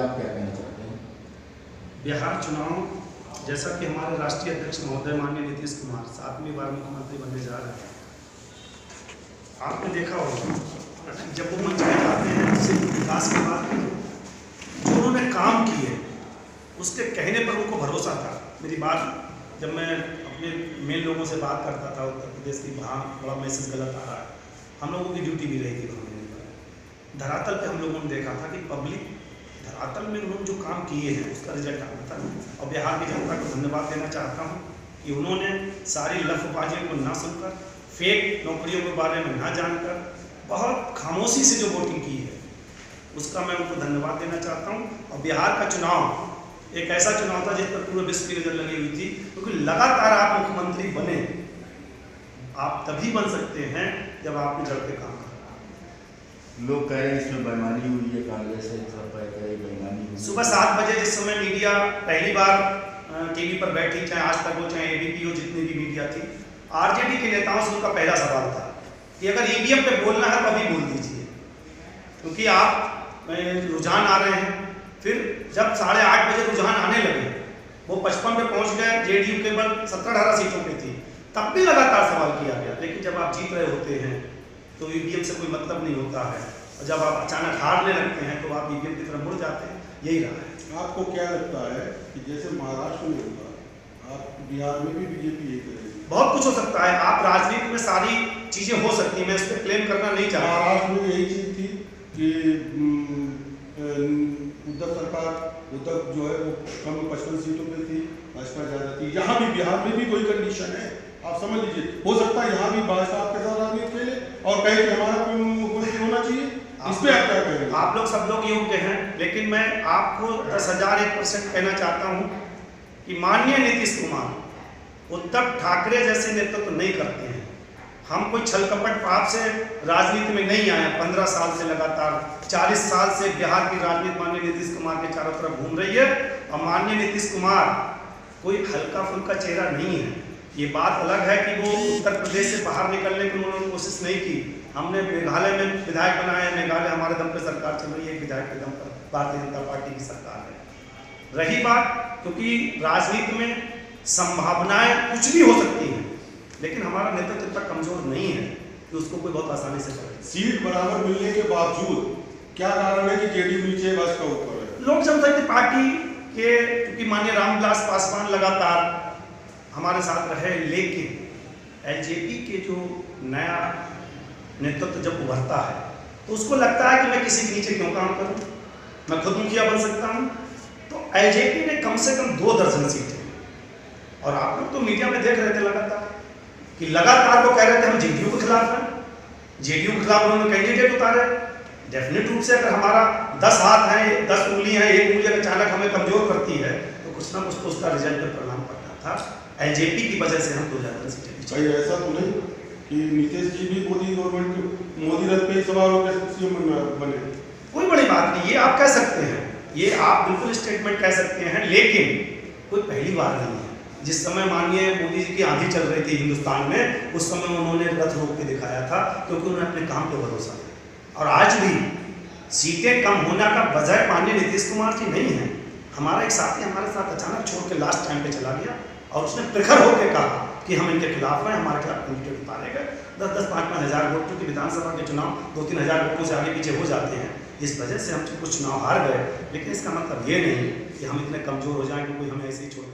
आप क्या कहना चाहते हैं? बिहार चुनाव, जैसा कि हमारे राष्ट्रीय अध्यक्ष महोदय माननीय नीतीश कुमार 7वीं बार मुख्यमंत्री बनने जा रहे हैं, आपने देखा होगा जब वो मंच पे जाते हैं सिर्फ विकास की बात नहीं, जो उन्होंने काम किए उसके कहने पर उनको भरोसा था। मेरी बात जब मैं अपने मेन लोगों से बात करता था उत्तर प्रदेश की, वहाँ बड़ा मैसेज गलत आ रहा है, हम लोगों की ड्यूटी भी रही थी धरातल पे। हम लोगों ने देखा था कि पब्लिक धरातल में उन्होंने जो काम किए हैं उसका रिजल्ट आना था। और बिहार की जनता को धन्यवाद देना चाहता हूँ कि उन्होंने सारी लफबाजियों को ना सुनकर, फेक नौकरियों के बारे में ना जानकर, बहुत खामोशी से जो वोटिंग की है उसका मैं उनको धन्यवाद देना चाहता हूँ। और बिहार का चुनाव एक ऐसा चुनाव था जिस पर पूरे विश्व की नजर लगी हुई थी, क्योंकि लगातार आप मुख्यमंत्री बने, आप तभी बन सकते हैं जब आपने जड़ पे काम। लोग कह रहे हैं इसमें बेईमानी हुई है, कांग्रेस से सब कह रहे हैं बेईमानी हुई। सुबह 7 बजे जिस समय मीडिया पहली बार टीवी पर बैठी, चाहे आज तक हो चाहे एबीपी हो, जितनी भी मीडिया थी, आरजेडी के नेताओं से उनका पहला सवाल था कि अगर ईवीएम पे बोलना है तो अभी बोल दीजिए, क्योंकि आप रुझान आ रहे हैं। फिर जब 8:30 बजे रुझान आने लगे, वो 55 पे पहुंच गए, जेडीयू केवल 17-18 सीटों पे थी, तब भी लगातार सवाल किया गया। लेकिन जब आप जीत रहे होते हैं तो ईवीएम से कोई मतलब नहीं होता है, और जब आप अचानक हारने लगते हैं तो आप ईवीएम की तरफ मुड़ जाते हैं। यही रहा है। आपको क्या लगता है कि जैसे महाराष्ट्र में होगा, आप बिहार में भी बीजेपी यही करेगी? बहुत कुछ हो सकता है। आप राजनीति में सारी चीजें हो सकती हैं, मैं इस पर क्लेम करना नहीं चाहता। महाराष्ट्र में यही चीज थी कि उद्धव जो है वो कम 55 सीटों पे थी, भाजपा ज्यादा थी। यहाँ भी बिहार में भी कोई कंडीशन है, आप समझ लीजिए। हो सकता है यहाँ भी भाजपा आपके साथ राजनीति खेले और कहे कि हमारा कोई मुख्यमंत्री होना चाहिए। इस पे आप क्या कहेंगे? आप लोग सब लोग योग्य हैं, लेकिन मैं आपको 10,001% कहना चाहता हूँ कि माननीय नीतीश कुमार उद्धव ठाकरे जैसे नेतृत्व नहीं करते हैं। हम कोई छल कपट पाप से राजनीति में नहीं आए। 15 साल से लगातार 40 साल से बिहार की राजनीति माननीय नीतीश कुमार के चारों तरफ घूम रही है, और माननीय नीतीश कुमार कोई हल्का फुल्का चेहरा नहीं है। ये बात अलग है कि वो उत्तर प्रदेश से बाहर निकलने की उन्होंने कोशिश नहीं की। हमने मेघालय में विधायक बनाया, मेघालय हमारे दम पे सरकार चल रही है, विधायक के दम पर भारतीय जनता पार्टी की सरकार है। रही बात, क्योंकि राजनीति में संभावनाएं कुछ भी हो सकती हैं, लेकिन हमारा नेतृत्व इतना कमजोर नहीं है कि उसको कोई बहुत आसानी से करे। सीट बराबर मिलने के बावजूद क्या कारण है कि जेडीयू नीचे भाजपा ऊपर है? लोक जनशक्ति पार्टी के, क्योंकि माननीय रामविलास पासवान लगातार हमारे साथ रहे, लेकिन एलजेपी के जो नया नेतृत्व जब उभरता है तो उसको लगता है कि मैं किसी के नीचे क्यों काम करूं, मैं खुद मुखिया बन सकता हूं। तो एलजेपी ने कम से कम 2 दर्जन सीटें, और आप लोग तो मीडिया में देख रहे थे लगातार वो कह रहे थे हम जेडीयू के खिलाफ हैं, जेडीयू के खिलाफ उन्होंने कैंडिडेट उतारे। डेफिनेट रूप से अगर हमारा 10 हाथ हैं, 10 उंगली हैं, एक उंगली अचानक हमें कमजोर करती है तो कुछ ना कुछ तो उसका रिजल्ट पर परिणाम पड़ता था। एलजेपी की वजह से हम 2 ज्यादा सीटें भाई, ऐसा तो नहीं कि नीतीश जी भी मोदी गवर्नमेंट मोदी रथ पे सवार होकर सीएम बने? कोई बड़ी बात नहीं, ये आप कह सकते हैं, ये आप बिल्कुल स्टेटमेंट कह सकते हैं, लेकिन कोई पहली बार नहीं है। जिस समय माननीय मोदी जी की आंधी चल रही थी हिंदुस्तान में, उस समय उन्होंने रथ रोक के दिखाया था, क्योंकि उन्होंने अपने काम पे भरोसा किया। और आज भी सीटें कम होने का वजह माननीय नीतीश कुमार जी नहीं है। हमारा एक साथी हमारे साथ अचानक छोड़ के लास्ट टाइम पे चला गया, और उसने प्रखर होकर कहा कि हम इनके खिलाफ हैं, हमारे खिलाफ कैंडिडेट उतारे गए। 10-10, 5-5 हज़ार वोट, क्योंकि विधानसभा के चुनाव 2-3 हज़ार वोटों से आगे पीछे हो जाते हैं, इस वजह से हम कुछ चुनाव हार गए। लेकिन इसका मतलब ये नहीं कि हम इतने कमजोर हो जाएं कि कोई हमें ऐसे ही छोड़